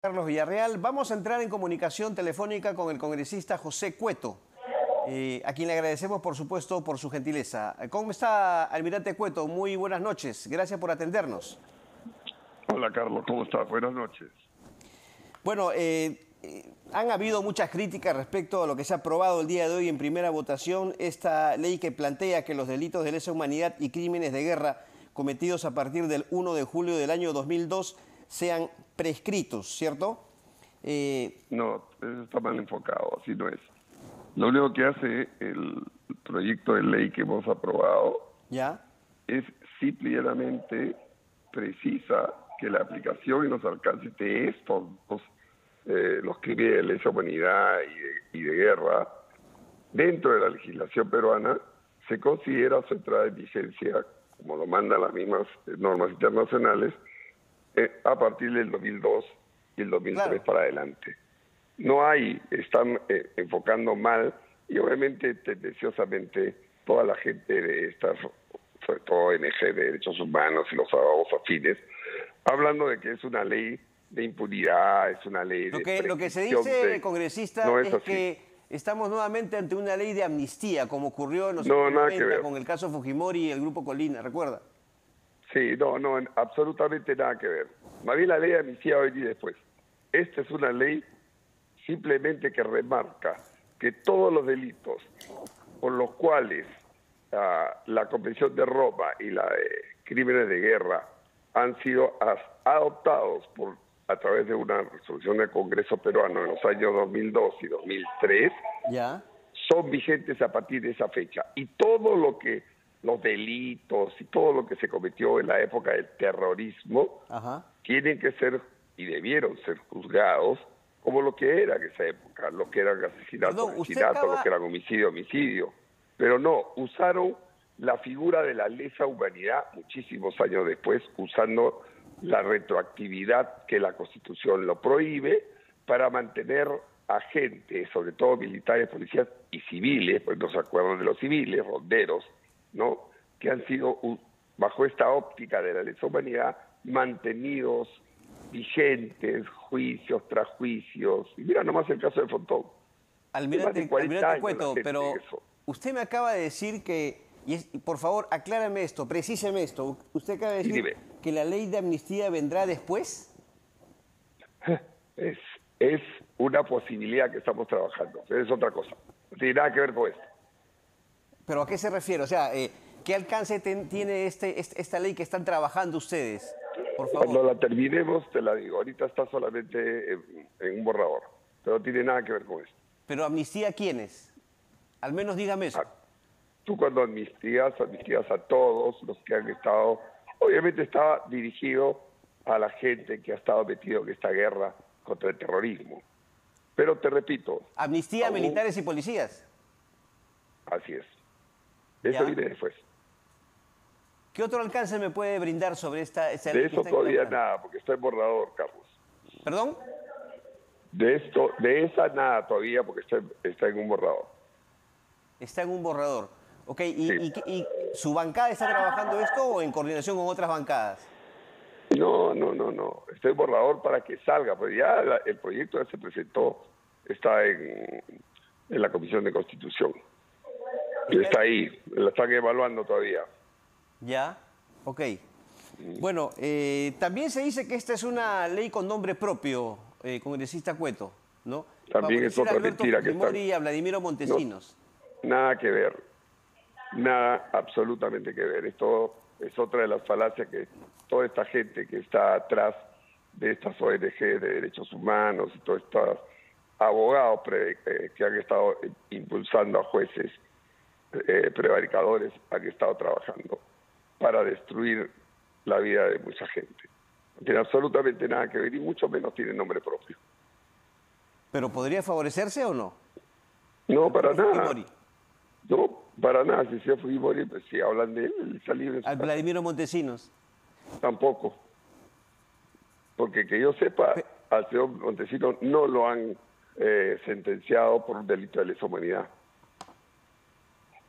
Carlos Villarreal. Vamos a entrar en comunicación telefónica con el congresista José Cueto, a quien le agradecemos, por supuesto, por su gentileza. ¿Cómo está, almirante Cueto? Muy buenas noches. Gracias por atendernos. Hola, Carlos. ¿Cómo estás? Buenas noches. Bueno, han habido muchas críticas respecto a lo que se ha aprobado el día de hoy en primera votación, esta ley que plantea que los delitos de lesa humanidad y crímenes de guerra cometidos a partir del 1 de julio del año 2002 sean prescritos, ¿cierto? No, eso está mal enfocado, así no es. Lo único que hace el proyecto de ley que hemos aprobado ¿Ya? es simplemente precisa que la aplicación y los alcances de estos dos, los crímenes de lesa humanidad y de guerra, dentro de la legislación peruana, se considera su entrada en vigencia, como lo mandan las mismas normas internacionales, a partir del 2002 y el 2003 claro. Para adelante. No hay, están enfocando mal y obviamente tendenciosamente toda la gente de estas, sobre todo ONG de derechos humanos y los abogados afines, hablando de que es una ley de impunidad, es una ley de Lo que se dice, congresista, no es que estamos nuevamente ante una ley de amnistía, como ocurrió en los 90 con el caso Fujimori y el Grupo Colina, ¿recuerda? Sí, no, absolutamente nada que ver. Más bien la ley de amnistía va a venir después. Esta es una ley simplemente que remarca que todos los delitos por los cuales la Convención de Roma y la de crímenes de guerra han sido adoptados a través de una resolución del Congreso peruano en los años 2002 y 2003, ¿ya? Son vigentes a partir de esa fecha. Y todo lo que los delitos y todo lo que se cometió en la época del terrorismo tienen que ser y debieron ser juzgados como lo que era en esa época, lo que eran asesinato, lo que eran homicidio. Pero no, usaron la figura de la lesa humanidad muchísimos años después, usando la retroactividad que la Constitución lo prohíbe para mantener a gente, sobre todo militares, policías y civiles, pues no se acuerdan de los civiles, ronderos, ¿no? Que han sido, bajo esta óptica de la lesa humanidad, mantenidos vigentes, juicios tras juicios. Y mira nomás el caso de Fontón. Almirante Cueto, pero usted me acaba de decir que, por favor, aclárame esto, precíseme esto. Usted acaba de decir que la ley de amnistía vendrá después. Es una posibilidad que estamos trabajando, es otra cosa. No tiene nada que ver con esto. ¿Pero a qué se refiere? O sea, ¿qué alcance tiene esta ley que están trabajando ustedes? Por favor. Cuando la terminemos, te la digo. Ahorita está solamente en un borrador. Pero no tiene nada que ver con esto. ¿Pero amnistía a quiénes? Al menos dígame eso. Tú cuando amnistías a todos los que han estado... Obviamente estaba dirigido a la gente que ha estado metido en esta guerra contra el terrorismo. Pero te repito... ¿Amnistía a militares y policías? Así es. Eso viene después. ¿Qué otro alcance me puede brindar sobre esta ley? De eso todavía nada, porque está en borrador, Carlos. ¿Perdón? De esa nada todavía, porque está en un borrador. Está en un borrador. Ok, ¿y su bancada está trabajando esto o en coordinación con otras bancadas? No. Está en borrador para que salga, pues ya el proyecto ya se presentó, está en la Comisión de Constitución. Está ahí, la están evaluando todavía. Ya, ok. Bueno, también se dice que esta es una ley con nombre propio, congresista Cueto, ¿no? También es otra mentira que está. Y a Vladimiro Montesinos. No, nada que ver, nada absolutamente que ver. Esto es otra de las falacias que toda esta gente que está atrás de estas ONG de derechos humanos y todos estos abogados que han estado impulsando a jueces prevaricadores han estado trabajando para destruir la vida de mucha gente. No tiene absolutamente nada que ver y mucho menos tiene nombre propio. ¿Pero podría favorecerse o no? No, para nada. No, para nada. Si sea Fujimori, pues si hablan de él, salir ¿Al Vladimiro Montesinos? Tampoco. Porque que yo sepa, al señor Montesinos no lo han sentenciado por un delito de lesa humanidad.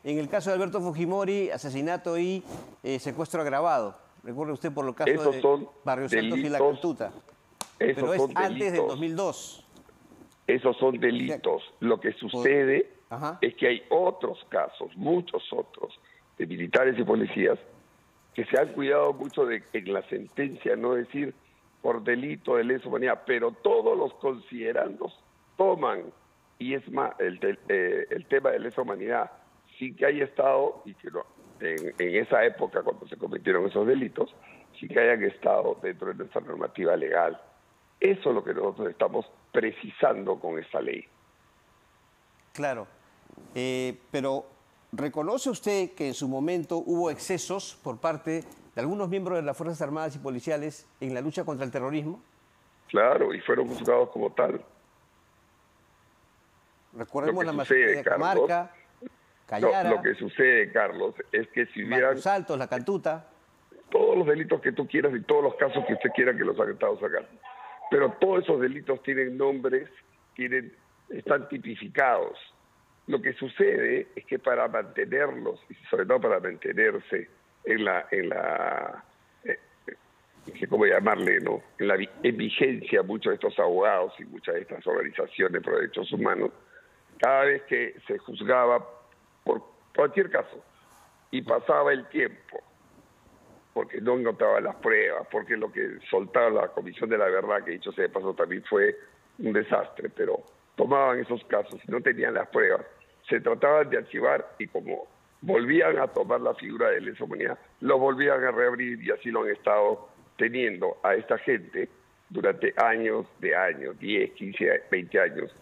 En el caso de Alberto Fujimori, asesinato y secuestro agravado. Recuerde usted por los casos de Barrios Altos y La Cantuta. pero es antes del 2002. Esos son delitos. Lo que sucede es que hay otros casos, muchos otros, de militares y policías que se han cuidado mucho de en la sentencia no decir por delito de lesa humanidad, pero todos los considerandos toman, y es más, el tema de lesa humanidad, sin que haya estado, y que no, en esa época cuando se cometieron esos delitos, sin que hayan estado dentro de nuestra normativa legal. Eso es lo que nosotros estamos precisando con esta ley. Claro, pero ¿reconoce usted que en su momento hubo excesos por parte de algunos miembros de las Fuerzas Armadas y Policiales en la lucha contra el terrorismo? Claro, y fueron juzgados como tal. Recordemos la masacre de Cajamarca, Callara. No, lo que sucede, Carlos, es que si hubieran... Los Altos, la Cantuta. Todos los delitos que tú quieras y todos los casos que usted quiera que los hagan sacar. Pero todos esos delitos tienen nombres, están tipificados. Lo que sucede es que para mantenerlos, y sobre todo para mantenerse ¿cómo llamarle, no? En vigencia muchos de estos abogados y muchas de estas organizaciones por derechos humanos, cada vez que se juzgaba por cualquier caso y pasaba el tiempo, porque no encontraban las pruebas, porque lo que soltaba la Comisión de la Verdad, que dicho sea de paso también fue un desastre, pero tomaban esos casos y no tenían las pruebas, se trataban de archivar y como volvían a tomar la figura de lesa humanidad, lo volvían a reabrir y así lo han estado teniendo a esta gente durante años, 10, 15, 20 años.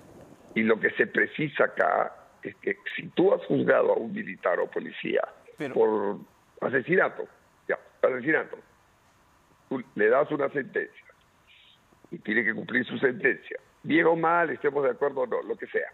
Y lo que se precisa acá es que si tú has juzgado a un militar o policía por asesinato, tú le das una sentencia y tiene que cumplir su sentencia. Bien o mal, estemos de acuerdo o no, lo que sea.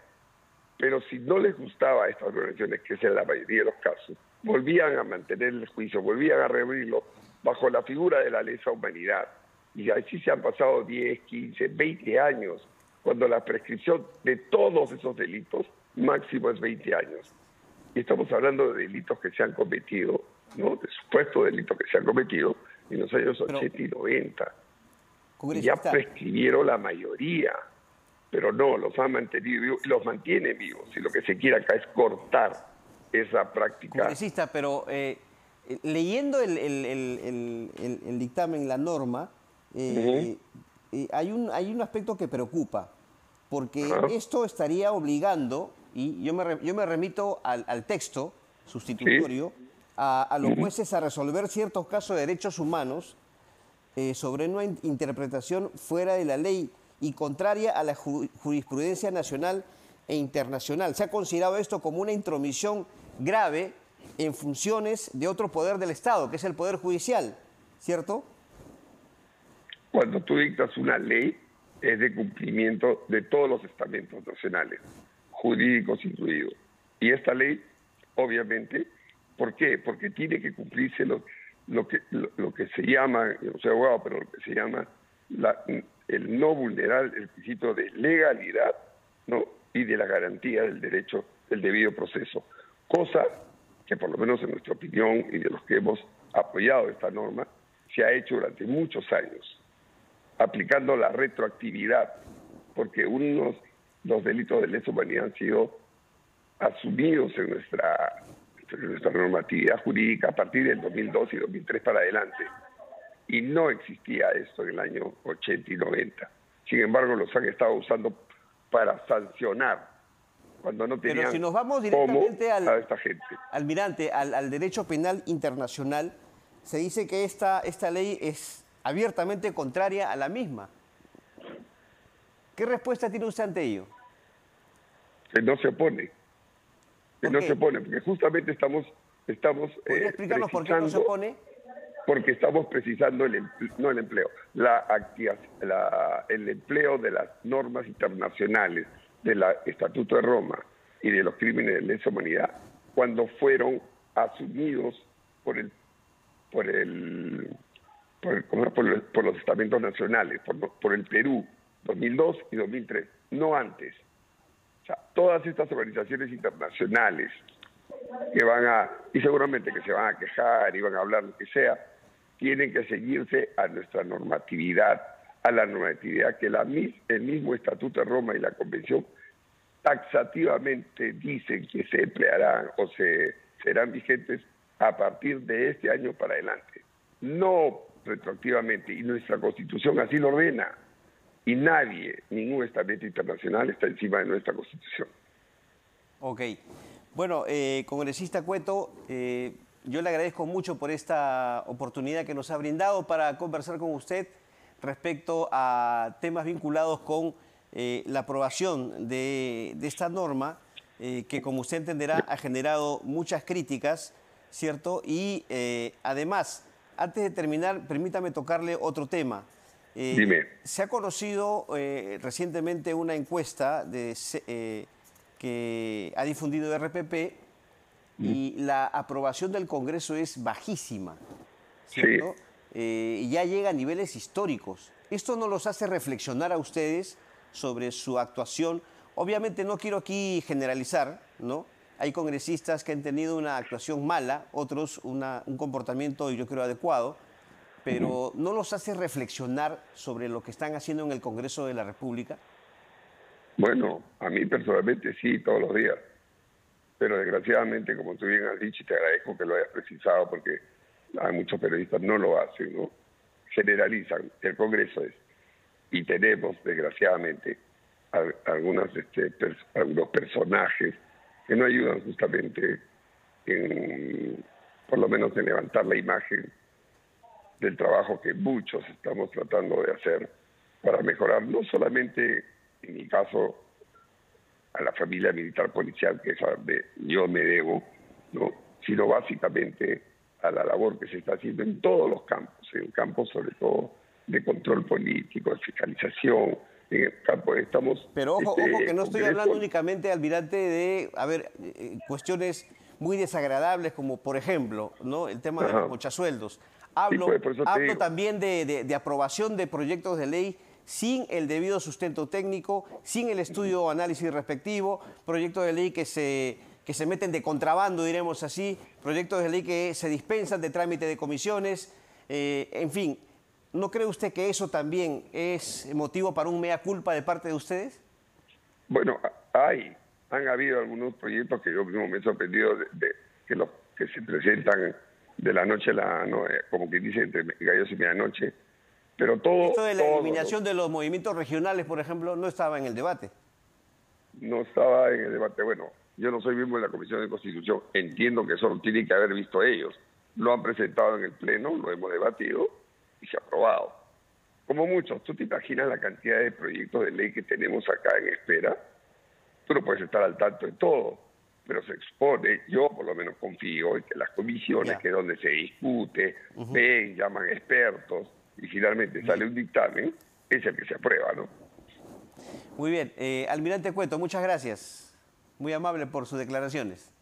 Pero si no les gustaba a estas organizaciones, que es en la mayoría de los casos, volvían a mantener el juicio, volvían a reabrirlo bajo la figura de la lesa humanidad. Y así se han pasado 10, 15, 20 años, cuando la prescripción de todos esos delitos máximo es 20 años. Y estamos hablando de delitos que se han cometido, ¿no? De supuestos delitos que se han cometido en los años 80 y 90. Y ya prescribieron la mayoría, pero no, los han mantenido vivos, los mantienen vivos. Y lo que se quiere acá es cortar esa práctica. Congresista, pero leyendo el dictamen, la norma, hay un aspecto que preocupa, porque esto estaría obligando, y yo me remito al texto sustitutorio, a los jueces a resolver ciertos casos de derechos humanos sobre una interpretación fuera de la ley y contraria a la jurisprudencia nacional e internacional. Se ha considerado esto como una intromisión grave en funciones de otro poder del Estado, que es el Poder Judicial, ¿cierto? Cuando tú dictas una ley, es de cumplimiento de todos los estamentos nacionales, jurídicos incluidos. Y esta ley, obviamente, ¿por qué? Porque tiene que cumplirse lo que se llama, yo no soy abogado, pero lo que se llama el no vulnerar el principio de legalidad, ¿no? Y de la garantía del derecho del debido proceso. Cosa que por lo menos en nuestra opinión y de los que hemos apoyado esta norma, se ha hecho durante muchos años, aplicando la retroactividad, porque los delitos de lesa humanidad han sido asumidos en nuestra normatividad jurídica a partir del 2002 y 2003 para adelante. Y no existía esto en el año 80 y 90. Sin embargo, los han estado usando para sancionar cuando no tenían. Pero si nos vamos directamente a esta gente. Almirante, al derecho penal internacional, se dice que esta ley es abiertamente contraria a la misma. ¿Qué respuesta tiene usted ante ello? Que no se opone. Que no se opone, porque justamente estamos ¿Podría explicarnos por qué no se opone? Porque estamos precisando el empleo de las normas internacionales del Estatuto de Roma y de los crímenes de lesa humanidad cuando fueron asumidos por los estamentos nacionales, por el Perú, 2002 y 2003, no antes. O sea, todas estas organizaciones internacionales que y seguramente que se van a quejar y van a hablar lo que sea, tienen que seguirse a nuestra normatividad, a la normatividad que el mismo Estatuto de Roma y la Convención taxativamente dicen que se emplearán o serán vigentes a partir de este año para adelante, no retroactivamente, y nuestra Constitución así lo ordena, y nadie, ningún estamento internacional está encima de nuestra Constitución. Ok. Bueno, congresista Cueto, yo le agradezco mucho por esta oportunidad que nos ha brindado para conversar con usted respecto a temas vinculados con la aprobación de esta norma, que como usted entenderá ha generado muchas críticas, ¿cierto? Y además, antes de terminar, permítame tocarle otro tema. Dime. Se ha conocido recientemente una encuesta que ha difundido RPP y la aprobación del Congreso es bajísima, ¿cierto? Sí. Ya llega a niveles históricos. ¿Esto no los hace reflexionar a ustedes sobre su actuación? Obviamente no quiero aquí generalizar, ¿no? Hay congresistas que han tenido una actuación mala, otros un comportamiento, yo creo, adecuado, pero ¿no los hace reflexionar sobre lo que están haciendo en el Congreso de la República? Bueno, a mí personalmente sí, todos los días. Pero desgraciadamente, como tú bien has dicho, y te agradezco que lo hayas precisado, porque hay muchos periodistas no lo hacen, ¿no? Generalizan, el Congreso es. Y tenemos, desgraciadamente, algunos personajes que no ayudan justamente por lo menos en levantar la imagen del trabajo que muchos estamos tratando de hacer para mejorar, no solamente, en mi caso, a la familia militar policial, que es a donde yo me debo, ¿no? Sino básicamente a la labor que se está haciendo en todos los campos, en el campo sobre todo de control político, de fiscalización, en el campo estamos... Pero ojo, que no estoy hablando únicamente, almirante, de, cuestiones muy desagradables, como por ejemplo, ¿no?, el tema de los mochasueldos. Hablo también de aprobación de proyectos de ley sin el debido sustento técnico, sin el estudio o análisis respectivo, proyectos de ley que se meten de contrabando, diremos así, proyectos de ley que se dispensan de trámite de comisiones, en fin. ¿No cree usted que eso también es motivo para un mea culpa de parte de ustedes? Bueno, han habido algunos proyectos que yo mismo me he sorprendido que se presentan de la noche a la noche, como que dice, entre gallos y medianoche. Pero todo... Esto de la eliminación de los movimientos regionales, por ejemplo, no estaba en el debate. No estaba en el debate. Bueno, yo no soy miembro de la Comisión de Constitución. Entiendo que eso lo tienen que haber visto ellos. Lo han presentado en el Pleno, lo hemos debatido y se ha aprobado. Como muchos, ¿tú te imaginas la cantidad de proyectos de ley que tenemos acá en espera? Tú no puedes estar al tanto de todo, pero se expone, yo por lo menos confío en que las comisiones, que es donde se discute, ven, llaman expertos, y finalmente sale un dictamen, es el que se aprueba, ¿no? Muy bien. Almirante Cueto, muchas gracias. Muy amable por sus declaraciones.